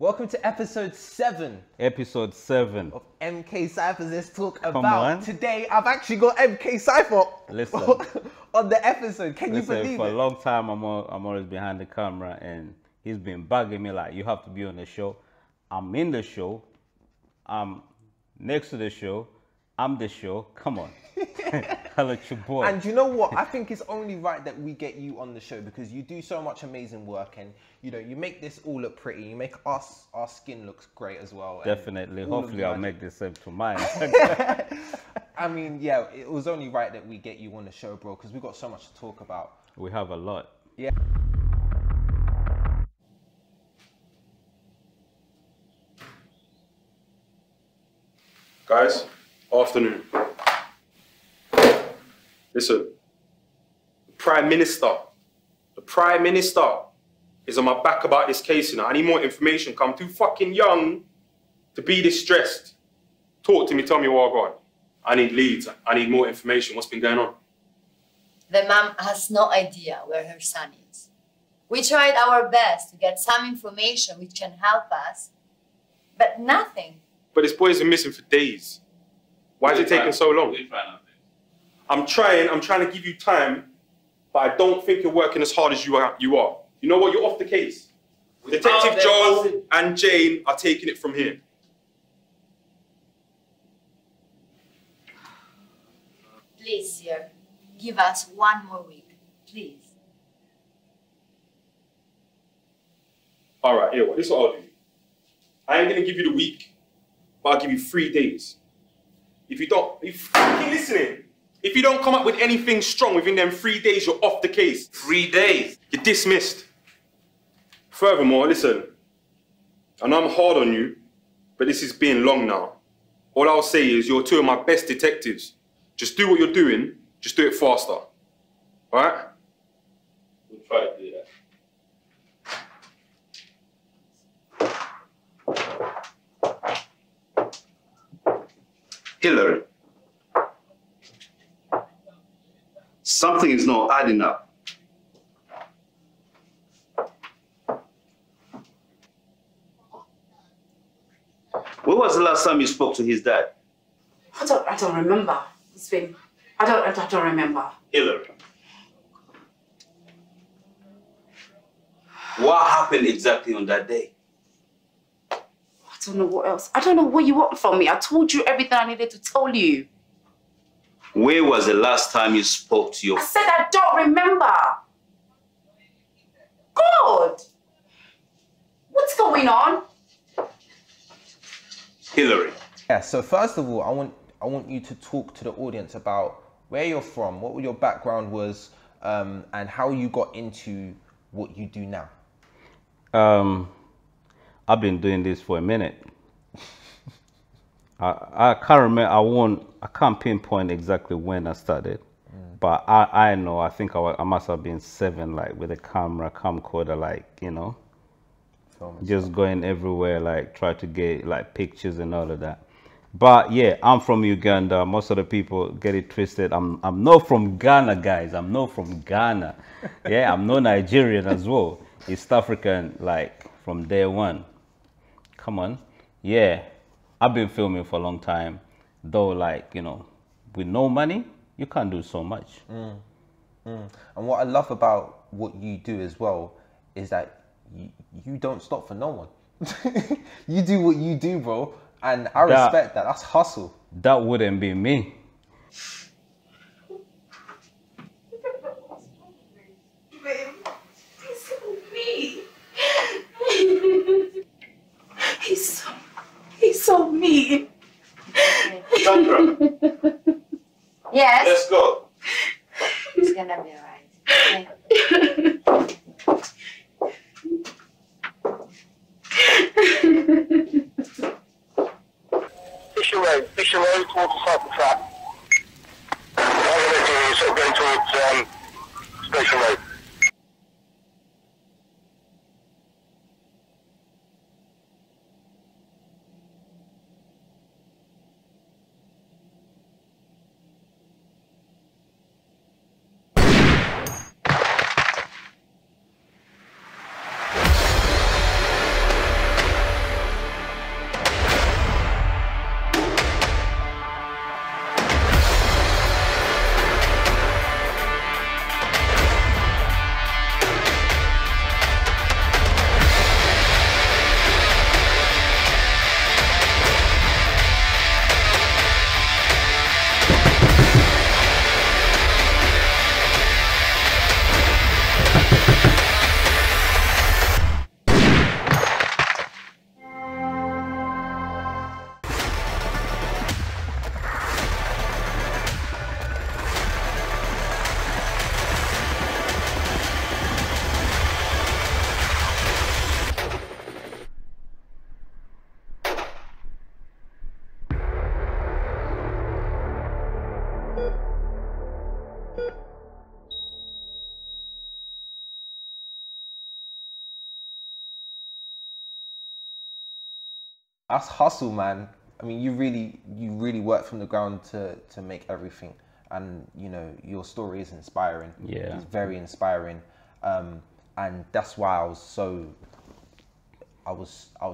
Welcome to episode 7. Episode 7 of MK Cyphers. Let's talk Come about. on. Today, I've actually got MK Cypher Listen. on the episode. Can you believe for it? a long time, I'm always behind the camera, and he's been bugging me like, you have to be on the show. I'm in the show. I'm next to the show. I'm the show. Come on. Hello, your boy. And you know what? I think it's only right that we get you on the show because you do so much amazing work, and you know you make this all look pretty. You make our skin looks great as well. Definitely. Hopefully, I'll make the same to mine. I mean, yeah, it was only right that we get you on the show, bro, because we've got so much to talk about. We have a lot. Yeah. Guys, afternoon. Listen, the Prime Minister is on my back about this case, you know. I need more information, 'cause I'm too fucking young to be this stressed. Talk to me, tell me what I got. I need leads, I need more information. What's been going on? The mom has no idea where her son is. We tried our best to get some information which can help us, but nothing. But this boy's been missing for days. Why is it taking so long? I'm trying to give you time, but I don't think you're working as hard as you are. You know what? You're off the case. Detective Joe and Jane are taking it from here. Please, sir, give us 1 more week, please. All right, here, this is what I'll do. I ain't gonna give you the week, but I'll give you 3 days. If you keep listening. If you don't come up with anything strong within them 3 days, you're off the case. 3 days? You're dismissed. Furthermore, listen, I know I'm hard on you, but this is being long now. All I'll say is you're 2 of my best detectives. Just do what you're doing, just do it faster. All right? We'll try to do that. Hillary, something is not adding up. When was the last time you spoke to his dad? I don't remember. It's been, I don't remember. Hillary, what happened exactly on that day? I don't know what else. I don't know what you want from me. I told you everything I needed to tell you. Where was the last time you spoke to your... I said I don't remember. God! What's going on? Hillary. Yeah. So first of all, I want you to talk to the audience about where you're from, what your background was, and how you got into what you do now. I've been doing this for a minute. I can't remember. I can't pinpoint exactly when I started, but I know. I think I must have been 7, like with a camcorder, like, you know, just going everywhere, like try to get like pictures and all of that. But yeah, I'm from Uganda. Most of the people get it twisted. I'm not from Ghana, guys. I'm not from Ghana. Yeah, I'm not Nigerian as well. East African, like from day one. Come on. Yeah, I've been filming for a long time, though, like, you know, with no money, you can't do so much. And what I love about what you do as well is that you don't stop for no one. You do what you do, bro, and I respect that. That's hustle. That wouldn't be me. He's so mean. Sandra. Yes? Let's go. It's gonna be alright. Fisher Road towards the Cypher track. Sort of going towards Station Road. That's hustle, man. I mean, you really work from the ground to make everything, and you know your story is inspiring. Yeah, it's very inspiring, and that's why I was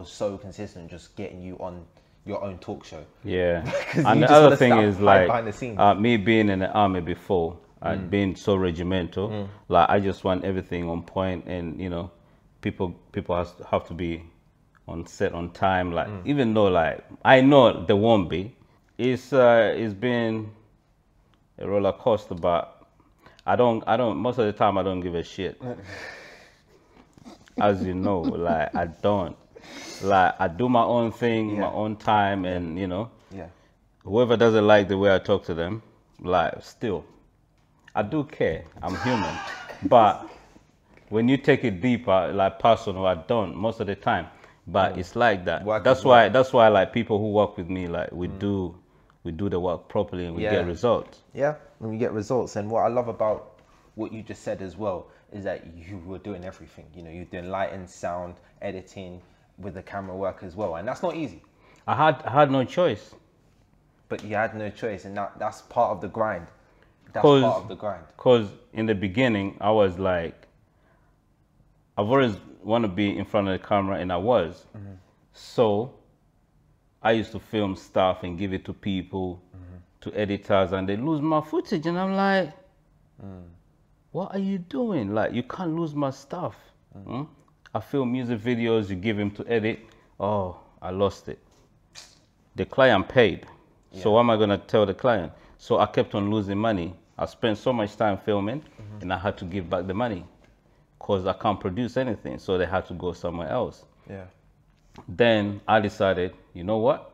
so consistent just getting you on your own talk show. Yeah, and the other thing is like behind the scenes. Me being in the army before, and being so regimental, like I just want everything on point, and you know, people have to be on set on time, like even though like I know there won't be, it's been a roller coaster, but I don't most of the time I don't give a shit. As you know, like I don't, like I do my own thing, my own time, and you know, whoever doesn't like the way I talk to them, like still I do care, I'm human. But when you take it deeper, like personal, I don't most of the time. But it's like that. That's why like people who work with me, like we do the work properly and we get results. Yeah, and we get results. And what I love about what you just said as well is that you were doing everything. You know, you're doing lighting, sound, editing, with the camera work as well, and that's not easy. I had no choice. But you had no choice, and that's part of the grind. That's part of the grind. Because in the beginning, I was like, I've always want to be in front of the camera, and I was. So I used to film stuff and give it to people, to editors, and they lose my footage, and I'm like, what are you doing? Like, you can't lose my stuff. I film music videos, you give him to edit. Oh, I lost it. The client paid. So what am I gonna tell the client? So I kept on losing money. I spent so much time filming, and I had to give back the money, because I can't produce anything, so they had to go somewhere else. Yeah. Then I decided, you know what?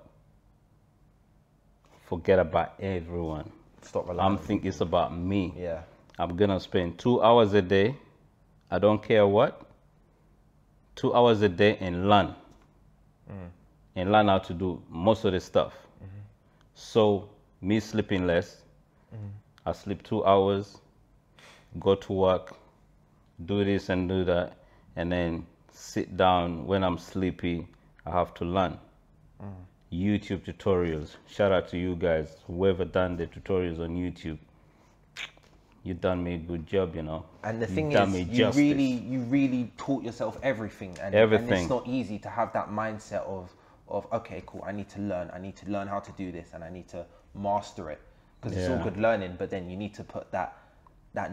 Forget about everyone. Stop relying. I'm thinking it's about me. Yeah. I'm gonna spend 2 hours a day. I don't care what. 2 hours a day and learn. And learn how to do most of the stuff. So me sleeping less. I sleep 2 hours, go to work, do this and do that, and then sit down when I'm sleepy. I have to learn. YouTube tutorials. Shout out to you guys, whoever done the tutorials on YouTube. You done me a good job, you know. And the thing is, you really taught yourself everything, and it's not easy to have that mindset of okay, cool, I need to learn how to do this, and I need to master it, because it's all good learning, but then you need to put that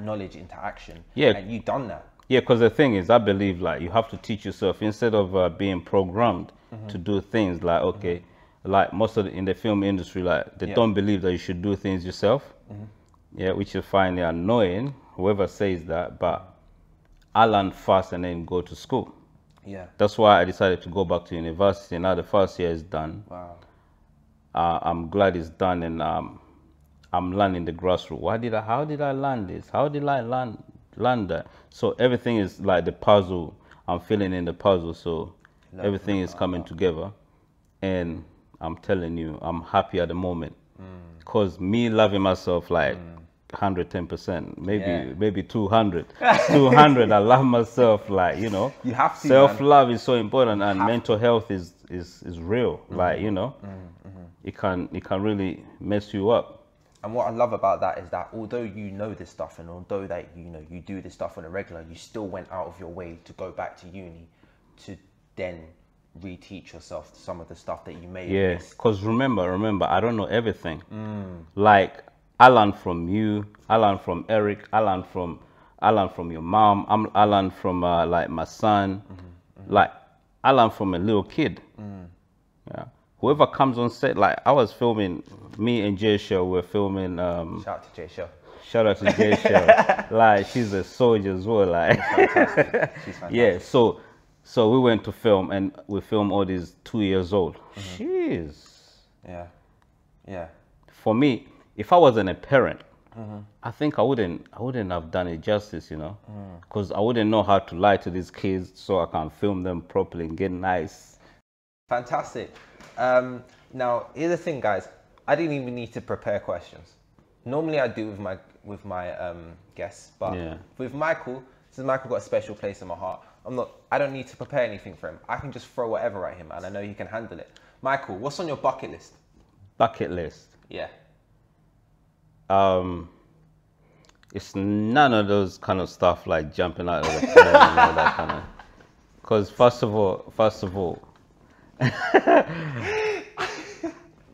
knowledge into action. Yeah, and you've done that. Yeah, because the thing is, I believe like you have to teach yourself instead of being programmed to do things. Like okay, like most of in the film industry, like they don't believe that you should do things yourself. Yeah, which you find annoying, whoever says that. But I learned fast and then go to school. Yeah, that's why I decided to go back to university. Now the first year is done. Wow. I'm glad it's done, and I'm learning the grassroots. How did I learn this? How did I learn learned that. So everything is like the puzzle. I'm filling in the puzzle, so everything is coming together. And I'm telling you, I'm happy at the moment. Because me loving myself like 110%, maybe 200. 200, I love myself, like, you know. You have to, self-love is so important, and mental health is real. Like, you know, it can really mess you up. And what I love about that is that although you know this stuff, and although that you do this stuff on a regular, you still went out of your way to go back to uni to then reteach yourself some of the stuff that you may have missed. Because remember, I don't know everything. Like, I learned from you, I learned from Eric, I learned from your mom, I learned from like my son, like I learned from a little kid. Yeah. Whoever comes on set, like I was filming, me and Jay Show were filming. Shout out to Jay Show. Shout out to Jay Show. Like, she's a soldier as well. Like, she's fantastic. She's fantastic. Yeah. So we went to film, and we filmed all these 2 years old. Jeez. Yeah. For me, if I wasn't a parent, I think I wouldn't have done it justice, you know, because I wouldn't know how to lie to these kids, so I can film them properly and get nice. Fantastic. Now, here's the thing, guys. I didn't even need to prepare questions. Normally, I do with my guests, but with Michael, since Michael got a special place in my heart, I don't need to prepare anything for him. I can just throw whatever at him, and I know he can handle it. Michael, what's on your bucket list? Bucket list. Yeah. It's none of those kind of stuff like jumping out of the plane and all that kind of. Because first of all.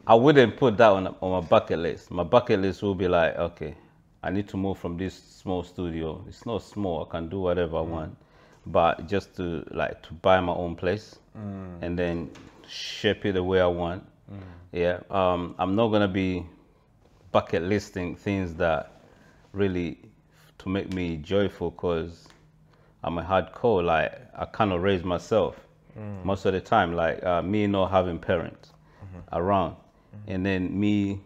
I wouldn't put that on my bucket list. My bucket list will be like, okay, I need to move from this small studio. It's not small, I can do whatever I want. But just to buy my own place and then shape it the way I want. Yeah. I'm not gonna be bucket listing things that really to make me joyful, because I'm a hardcore, like I cannot raise myself. Most of the time, like me not having parents around, and then me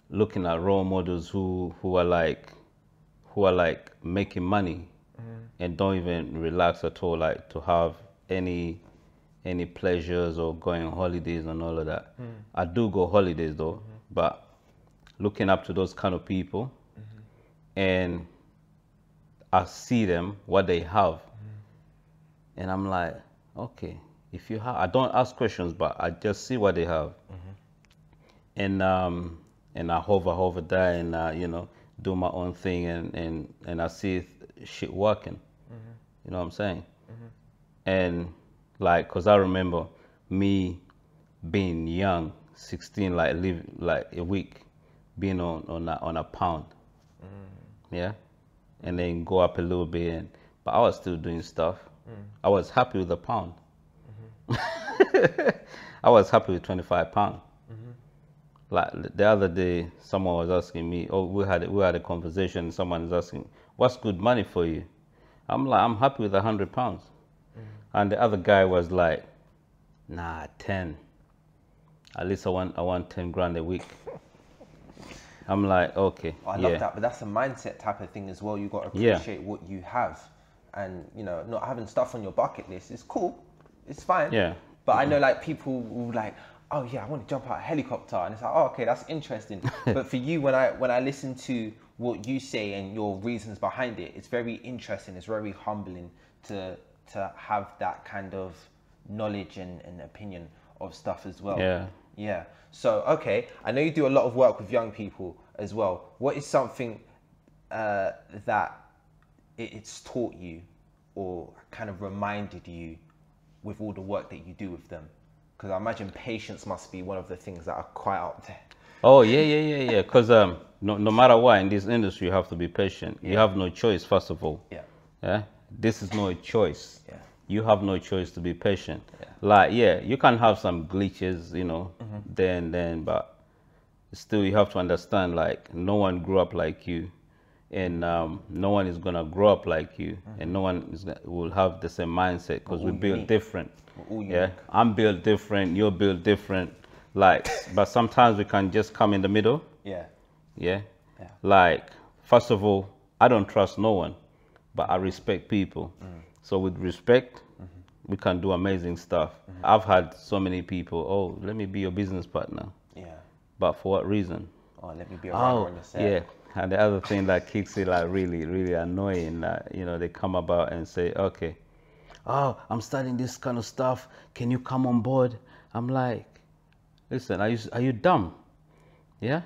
looking at role models who are like making money and don't even relax at all, like to have any pleasures or going on holidays and all of that. I do go holidays though, but looking up to those kind of people, and I see them what they have, and I'm like, okay, if you have, I don't ask questions, but I just see what they have, and I hover there, and you know, do my own thing, and I see shit working. You know what I'm saying? And like, cause I remember me being young, 16, like live like a week, being on a pound, yeah, and then go up a little bit, but I was still doing stuff. I was happy with a pound. I was happy with 25 pounds. Like the other day, someone was asking me, we had a conversation. Someone is asking, what's good money for you? I'm like, I'm happy with 100 pounds. And the other guy was like, nah, 10. At least I want 10 grand a week. I'm like, okay. I love that, but that's a mindset type of thing as well. You got to appreciate what you have, and you know, not having stuff on your bucket list is cool. It's fine. Yeah. But I know like people will like, oh yeah, I want to jump out a helicopter, and it's like, oh okay, that's interesting. But for you, when I listen to what you say and your reasons behind it, it's very interesting. It's very humbling to have that kind of knowledge and opinion of stuff as well. Yeah. Yeah. So okay, I know you do a lot of work with young people as well. What is something that it's taught you or kind of reminded you with all the work that you do with them? Because I imagine patience must be one of the things that are quite out there. Oh yeah. Because no matter what in this industry, you have to be patient. You have no choice, first of all. Yeah. This is not a choice. Yeah. You have no choice to be patient. Yeah. Like, you can have some glitches, you know, then, but still you have to understand, like, no one grew up like you, and no one is gonna grow up like you, and no one will have the same mindset, because we build different. I'm built different, you're built different, like, but sometimes we can just come in the middle. Yeah. Like, first of all, I don't trust no one. but I respect people. So with respect, we can do amazing stuff. I've had so many people, oh, let me be your business partner. Yeah. But for what reason? Oh, let me be a runner on the set. Yeah. And the other thing that kicks it like really, really annoying, that you know, they come about and say, okay, oh, I'm studying this kind of stuff. Can you come on board? I'm like, listen, are you dumb? Yeah.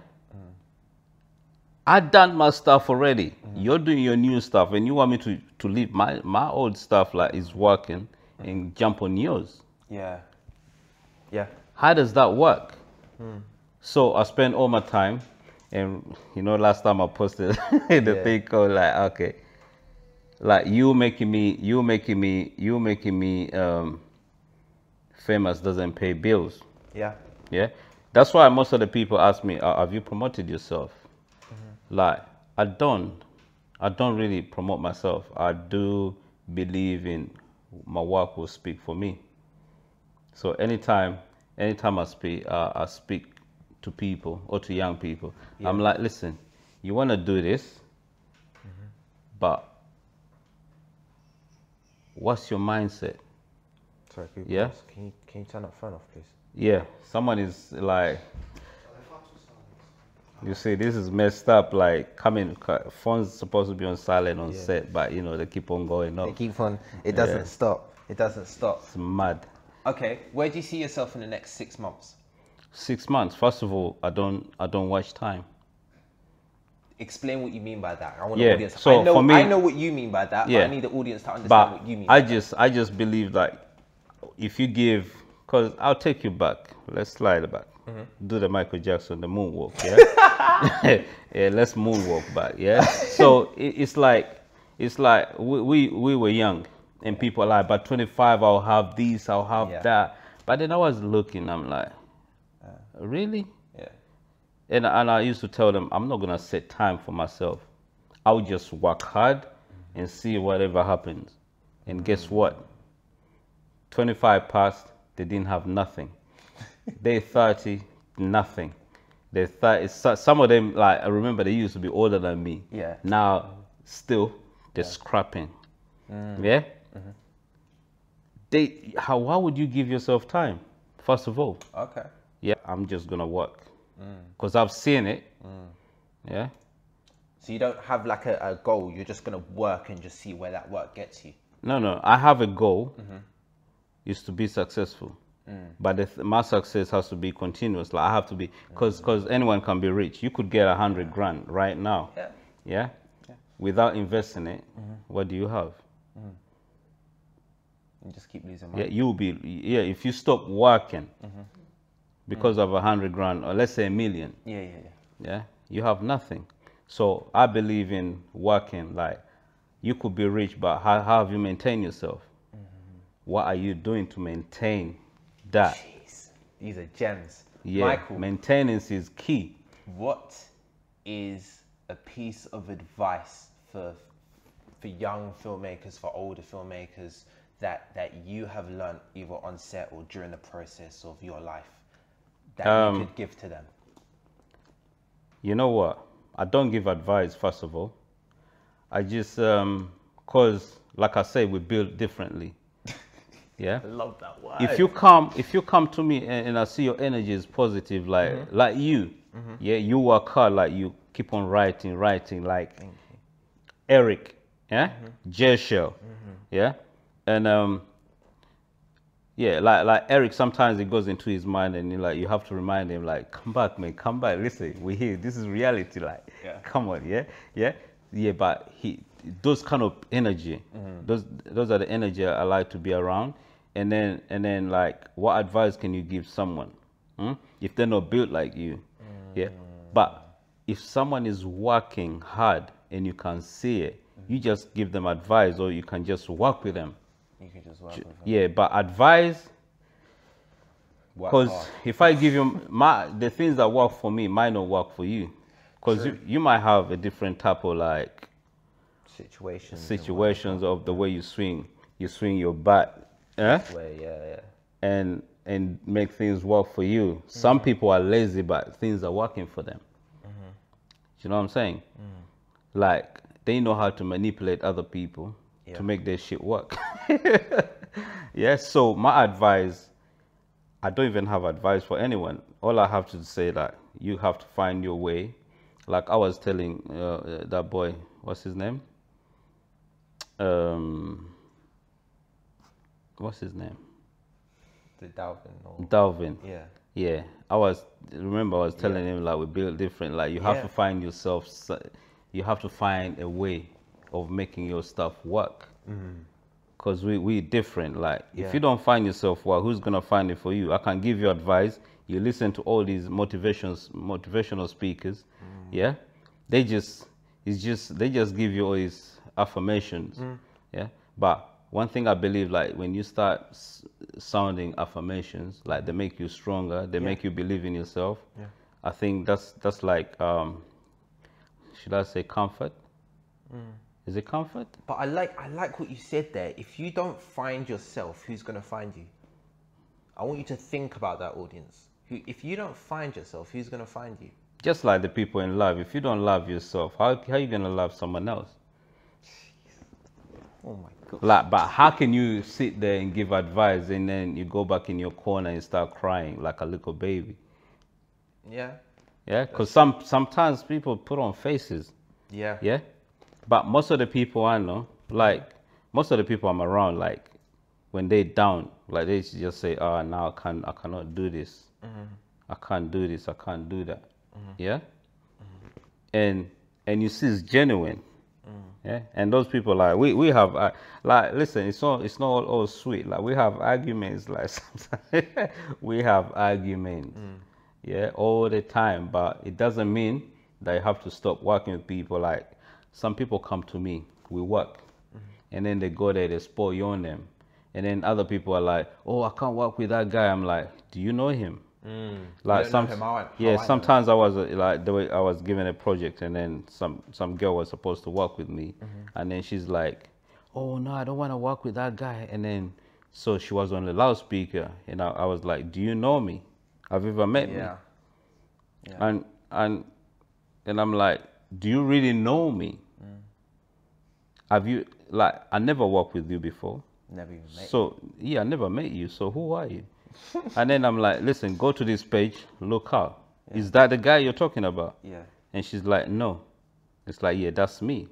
I've done my stuff already. You're doing your new stuff, and you want me to leave my old stuff like is working and jump on yours. Yeah. Yeah. How does that work? So I spend all my time, and you know, last time I posted the thing called like, okay, like you making me famous doesn't pay bills. Yeah. Yeah. That's why most of the people ask me, have you promoted yourself? Like, I don't really promote myself. I do believe in my work will speak for me. So anytime I speak to people or to young people, I'm like, listen, you want to do this, but what's your mindset? Sorry, people. Yeah. Can you turn that phone off, please? Yeah. Someone is like, you see, this is messed up. Like, phone's supposed to be on silent on set, but you know, they keep on going up. They keep on. It doesn't stop. It doesn't stop. It's mad. Okay, where do you see yourself in the next 6 months? 6 months. First of all, I don't watch time. Explain what you mean by that. I want Yeah, the audience. so I know, for me- I know what you mean by that, but I need the audience to understand what you mean. I just believe that if you give, because I'll take you back. Let's slide back. Do the Michael Jackson, the moonwalk. Yeah. Yeah. Let's moonwalk back. Yeah. So it's like we were young, and people are like, by 25 I'll have this, I'll have that. But then I was looking, I'm like, really? Yeah. And I used to tell them, I'm not gonna set time for myself. I'll just work hard and see whatever happens. And guess what? 25 passed, they didn't have nothing. They 30, nothing. They 30. Some of them, like, I remember they used to be older than me. Yeah. Now, still, they're scrapping. Yeah. Why would you give yourself time? First of all. Okay. Yeah, I'm just gonna work because I've seen it. Yeah. So you don't have like a goal. You're just gonna work and just see where that work gets you. No. I have a goal. Is to be successful. But my success has to be continuous. Like I have to be, because anyone can be rich. You could get 100 grand right now. Yeah. Without investing it, what do you have? You just keep losing money. Yeah, you'll be. Yeah, if you stop working because of 100 grand, or let's say 1 million. Yeah, you have nothing. So I believe in working. Like you could be rich, but how have you maintained yourself? What are you doing to maintain that? Jeez, these are gems. Yeah, Michael, maintenance is key. what is a piece of advice for young filmmakers, for older filmmakers that you have learned either on set or during the process of your life that you could give to them? You know what? I don't give advice, first of all. I just, cause like I say, we build differently. Yeah. I love that word. If you come to me and I see your energy is positive, like you, yeah, you work hard, like you keep on writing, like Eric, yeah, Jeshel, yeah, and yeah, like Eric, sometimes it goes into his mind, and you have to remind him, like, come back, man, come back. Listen, we're here. This is reality. Like, come on, yeah. But those kind of energy, those are the energy I like to be around. And then like, what advice can you give someone if they're not built like you? Yeah. But if someone is working hard and you can see it, you just give them advice, or you can just work with them. You can just work with them. Yeah, but advice, because if I give you the things that work for me might not work for you, because you might have a different type of like situations of the way you swing your bat, yeah, and make things work for you. Some people are lazy, but things are working for them. You know what I'm saying? Like they know how to manipulate other people to make their shit work. Yeah, so my advice, I don't even have advice for anyone. All I have to say that you have to find your way. Like I was telling that boy, what's his name? What's his name? The Dalvin. Dalvin. Yeah. Yeah. I was telling him like we build different. Like you have to find yourself. You have to find a way of making your stuff work. Because we different. Like if you don't find yourself, well, who's gonna find it for you? I can give you advice. You listen to all these motivational speakers. Yeah. They just give you all these affirmations. Yeah. But one thing I believe, like when you start sounding affirmations, like they make you stronger, they make you believe in yourself. I think that's like should I say comfort? Is it comfort? But I like what you said there. If you don't find yourself, who's gonna find you? I want you to think about that, audience. If you don't find yourself, who's gonna find you? Just like the people in love. If you don't love yourself, how are you gonna love someone else? Oh my God. Like, but how can you sit there and give advice and then you go back in your corner and start crying like a little baby? Yeah. Yeah, because sometimes people put on faces. Yeah. Yeah. But most of the people I know, like most of the people I'm around, like when they down, like they just say, "Oh, now I cannot do this. I can't do this. I can't do that." Yeah. And you see, it's genuine. Yeah. And those people, like we have, like listen, it's not all sweet. Like we have arguments, like sometimes we have arguments. Yeah, all the time. But it doesn't mean that you have to stop working with people. Like some people come to me, we work, and then they go there, they spoil you on them. And then other people are like, "Oh, I can't work with that guy." I'm like, "Do you know him?" Like sometimes I was like, the way I was given a project, and then some girl was supposed to work with me, and then she's like, "Oh no, I don't want to work with that guy." And then so she was on the loudspeaker, and I was like, "Do you know me? Have you ever met me?" And I'm like, "Do you really know me? Have you, like, I never worked with you before. Never even met So yeah, I never met you. So who are you?" And then I'm like, "Listen, go to this page, look out. Is that the guy you're talking about?" And she's like, "No." It's like, "Yeah, that's me."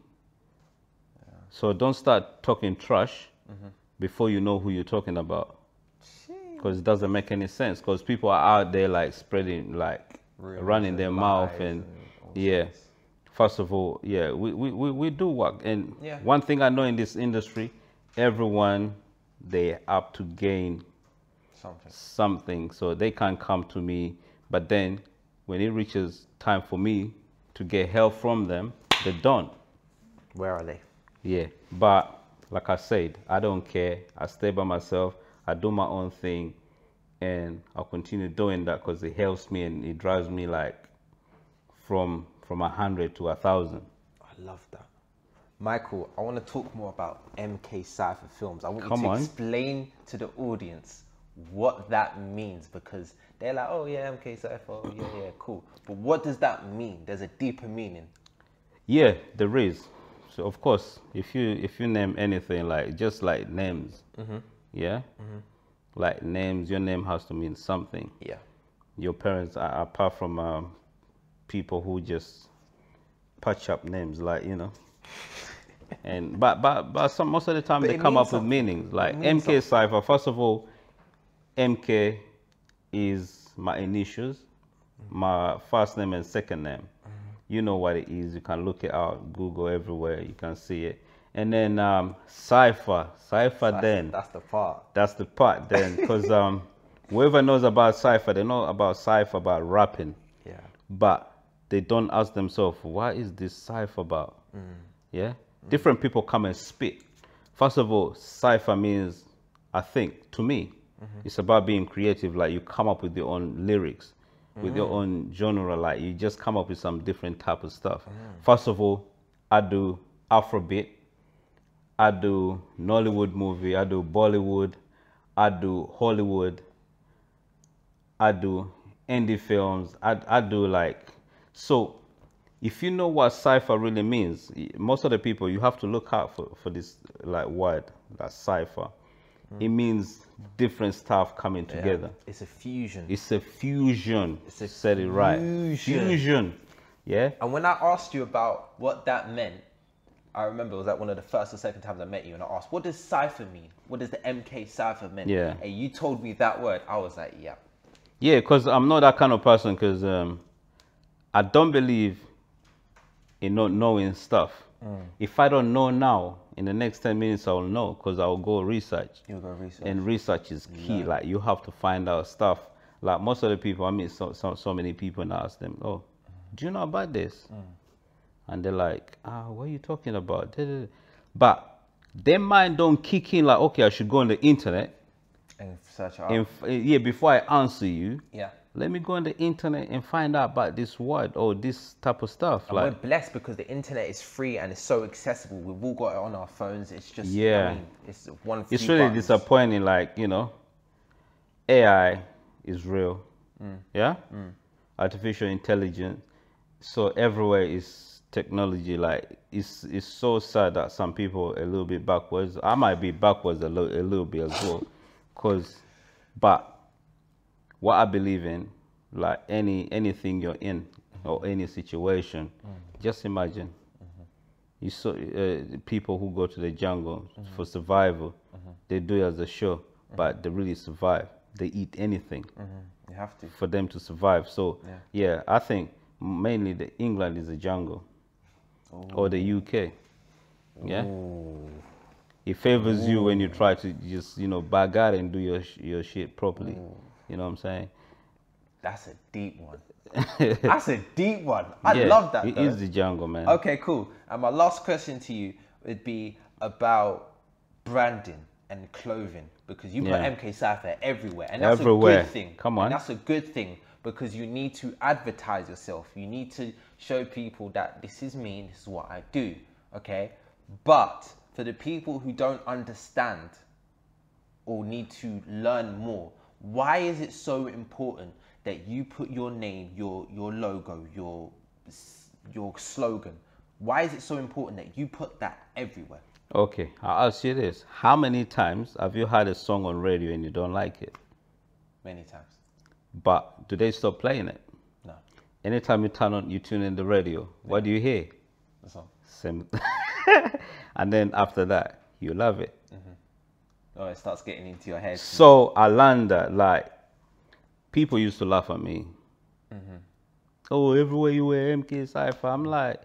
So don't start talking trash before you know who you're talking about. Because it doesn't make any sense. Because people are out there like spreading, like running their mouth and First of all, we do work. And one thing I know in this industry, everyone, they're up to gain something. So they can't come to me. But then when it reaches time for me to get help from them, they don't. Where are they? Yeah. But like I said, I don't care. I stay by myself. I do my own thing. And I'll continue doing that because it helps me and it drives me like from 100 to 1,000. I love that. Michael, I want to talk more about Cypher Films. I want Come you to on. explain to the audience what that means, because they're like, "Oh yeah, Cypher, oh, yeah, cool." But what does that mean? There's a deeper meaning. Yeah, there is. So of course, if you name anything, like just like names, like names, your name has to mean something. Yeah. Your parents, apart from people who just patch up names, like, you know, and but most of the time they come up with meanings. Like Cypher. First of all, MK is my initials, my first name and second name. You know what it is. You can look it out, Google, everywhere. You can see it. And then Cypher. Then that's the part. That's the part then, because whoever knows about Cypher, they know about Cypher, about rapping. Yeah. But they don't ask themselves, what is this Cypher about? Yeah. Different people come and spit. First of all, Cypher means, I think, to me, it's about being creative. Like you come up with your own lyrics, with your own genre. Like you just come up with some different type of stuff. First of all, I do Afrobeat. I do Nollywood movie. I do Bollywood. I do Hollywood. I do indie films. I do like, so if you know what cipher really means, most of the people, you have to look out for this like word, that cipher. It means different stuff coming together. It's a fusion. It's a fusion. Said it right. Fusion. Yeah. And when I asked you about what that meant, I remember it was like one of the first or second times I met you, and I asked, what does cipher mean? What does the MK cipher mean? Yeah. And you told me that word. I was like, yeah. Yeah, because I'm not that kind of person, because I don't believe in not knowing stuff. If I don't know now, in the next 10 minutes I'll know, because I'll go research. You'll go research. And research is key. Like, you have to find out stuff. Like, most of the people, I meet so many people, and I ask them, oh, do you know about this? And they're like, what are you talking about? But their mind don't kick in like, okay, I should go on the internet and search out. Yeah, before I answer you, yeah, let me go on the internet and find out about this word or this type of stuff. And we're blessed because the internet is free and it's so accessible. We've all got it on our phones. It's just, yeah, I mean, it's one. It's really buttons. Disappointing. Like, you know, AI is real. Yeah, artificial intelligence. So everywhere is technology. Like, it's so sad that some people are a little bit backwards. I might be backwards a little bit as well, but what I believe in, like anything you're in or any situation, just imagine you saw people who go to the jungle for survival. They do it as a show, but they really survive. They eat anything. You have to for them to survive. So yeah, I think mainly the England is a jungle. Or the UK. Yeah. It favors you when you try to just, you know, bag out and do your shit properly. You know what I'm saying? That's a deep one. That's a deep one. I love that. It is the jungle, man. Okay, cool. And my last question to you would be about branding and clothing, because you put MK Cypher everywhere, and that's a good thing. Come on. And that's a good thing, because you need to advertise yourself. You need to show people that this is me, this is what I do, okay? But for the people who don't understand or need to learn more, why is it so important that you put your name, your logo, your slogan? Why is it so important that you put that everywhere? Okay, I'll ask you this. How many times have you heard a song on radio and you don't like it? Many times. But do they stop playing it? No. Anytime you tune in the radio, what do you hear? The song. Same. And then after that, you love it. Oh, it starts getting into your head. So I learned that, like, people used to laugh at me. Oh, everywhere you wear MK Cypher. I'm like,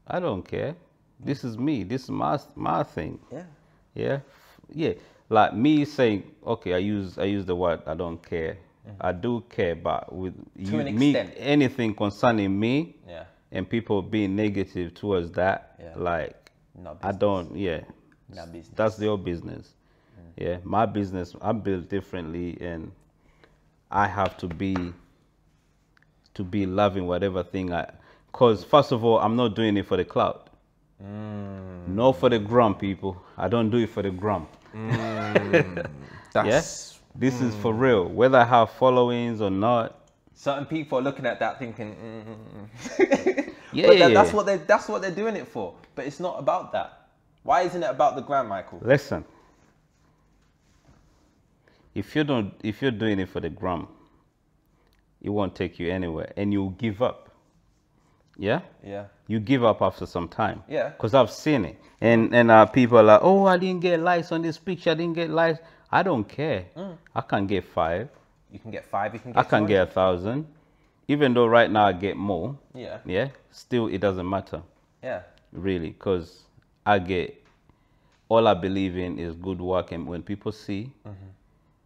I don't care. This is me. This is my thing. Yeah. Yeah. Yeah. Like me saying, okay, I use the word I don't care. I do care, but with you, me, anything concerning me, and people being negative towards that, like, I don't, that's your business. Yeah, my business, I'm built differently, and I have to be loving whatever thing because first of all, I'm not doing it for the clout. Not for the gram, people. I don't do it for the gram. This is for real, whether I have followings or not. Certain people are looking at that thinking, that's what they're doing it for. But it's not about that. Why isn't it about the gram, Michael? Listen, if you're doing it for the gram, it won't take you anywhere, and you'll give up. Yeah. Yeah. You give up after some time. Yeah. Because I've seen it, and people are like, oh, I didn't get likes on this picture. I didn't get likes. I don't care. I can get 5. You can get 5. You can get. I can get 1,000, even though right now I get more. Yeah. Yeah. Still, it doesn't matter. Yeah. Really, because all I believe in is good work, and when people see,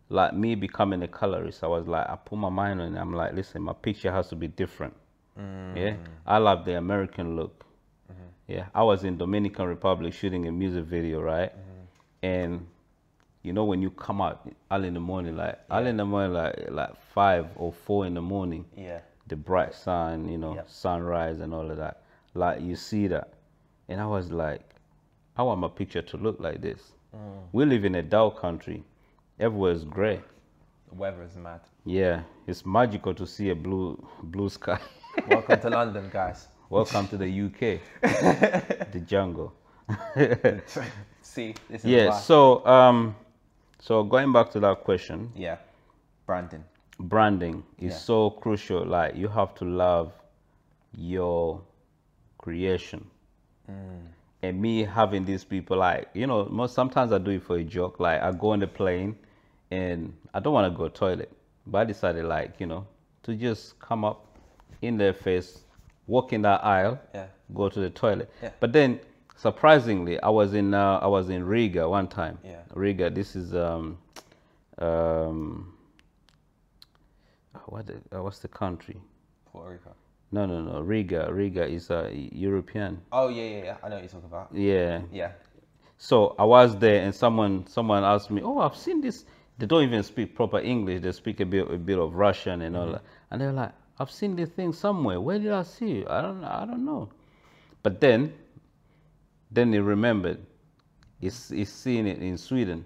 like me becoming a colorist, I was like, I put my mind on it. I'm like, listen, my picture has to be different. Yeah. I love the American look. Yeah. I was in Dominican Republic shooting a music video, right? And you know, when you come out early in the morning, like 5 or 4 in the morning, the bright sun, you know, sunrise and all of that, like you see that, and I was like, I want my picture to look like this. We live in a dull country. Everywhere is gray. The weather is mad. Yeah, it's magical to see a blue sky. Welcome to London, guys. Welcome to the UK, the jungle. See, this is Yeah. why. So going back to that question, Yeah, branding. branding is Yeah. so crucial. Like you have to love your creation. And me having these people, like, you know, sometimes I do it for a joke. Like I go on the plane and I don't want to go toilet, but I decided, like, you know, to just come up in their face, walk in that aisle, Yeah. go to the toilet. Yeah. But then surprisingly, I was in Riga one time. Yeah. Riga, this is what's the country? Puerto Rico. No. Riga is European. Oh yeah. I know what you're talking about. Yeah. Yeah. So I was there, and someone asked me, "Oh, I've seen this." They don't even speak proper English. They speak a bit of Russian and all that. And they're like, "I've seen this thing somewhere. Where did I see it? I don't know." But then they remembered. It's seen it in Sweden.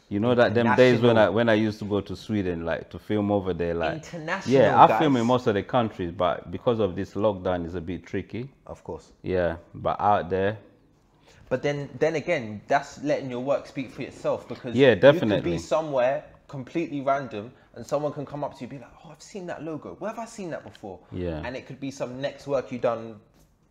You know that them days when I used to go to Sweden, like to film over there, like International, yeah, I guys. film in most of the countries, but because of this lockdown, it's a bit tricky. Of course. Yeah, but out there. But then again, that's letting your work speak for itself, because Yeah, you could definitely. be somewhere completely random and someone can come up to you and be like, "Oh, I've seen that logo. Where have I seen that before?" Yeah. And it could be some next work you done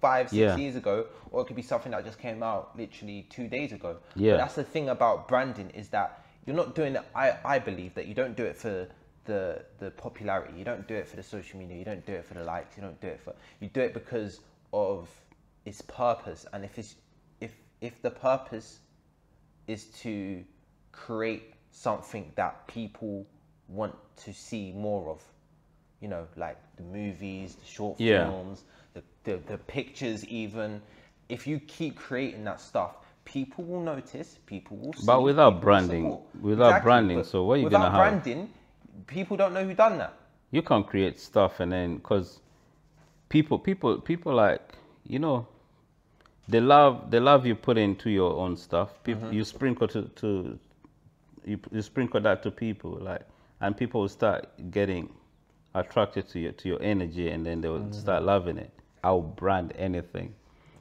5-6 Yeah. years ago, or it could be something that just came out literally 2 days ago. Yeah. But that's the thing about branding, is that you're not doing it. I believe that you don't do it for the popularity. You don't do it for the social media. You don't do it for the likes. You do it because of its purpose. And if the purpose is to create something that people want to see more of, you know, like the movies, the short Yeah. films, the pictures even. If you keep creating that stuff, people will notice, people will see. But without people will branding, support. branding, so what are you gonna have? Without branding, people don't know who done that. You can't create stuff, and then because people like, you know, they love you put into your own stuff. People, you sprinkle you sprinkle that to people, like, and people will start getting attracted to your energy, and then they will start loving it. I'll brand anything.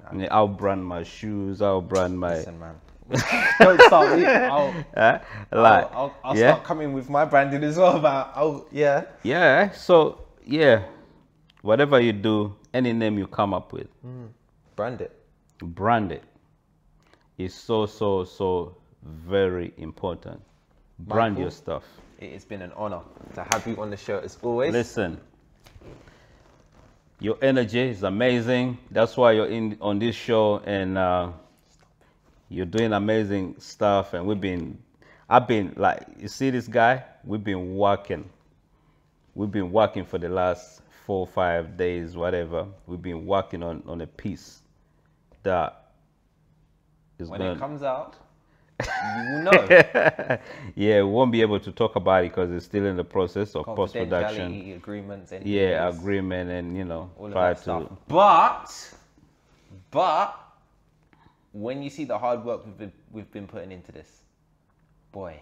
I mean, I'll brand my shoes. I'll brand my. Listen, man. Don't start me. I'll yeah. start coming with my branding as well. But Yeah. So yeah, whatever you do, any name you come up with, brand it. brand it. It's so very important. Brand Michael, your stuff. It has been an honor to have you on the show as always. Listen, your energy is amazing. That's why you're on this show, and you're doing amazing stuff. And I've been like, you see this guy? We've been working for the last 4 or 5 days, whatever. We've been working on a piece that is When gonna, it comes out, you will know. yeah, we won't be able to talk about it because it's still in the process of post-production. Confidentiality agreements. And Yeah, agreement, and, you know, all of try that to. stuff. But when you see the hard work we've been putting into this, boy,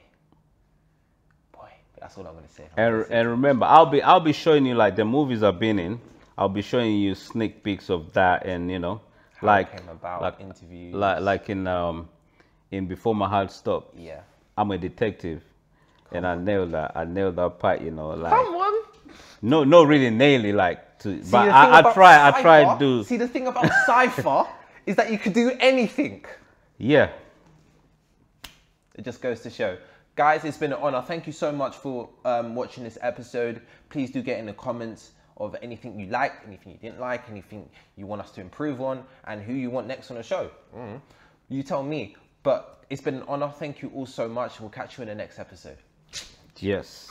that's all I'm gonna say. And remember, I'll be showing you, like, the movies I've been in. I'll be showing you sneak peeks of that, and, you know, How like it came about, interviews, like in Before My Heart Stopped. Yeah. I'm a detective, and I nailed that part, you know, like. Come on. No, really nail it, like, to. See, But the thing I about try Cypher- to do. See, the thing about Cypher is that you could do anything. Yeah. It just goes to show. Guys, it's been an honor. Thank you so much for watching this episode. Please do get in the comments of anything you liked, anything you didn't like, anything you want us to improve on, and who you want next on the show. You tell me. But it's been an honor. Thank you all so much. We'll catch you in the next episode. Yes.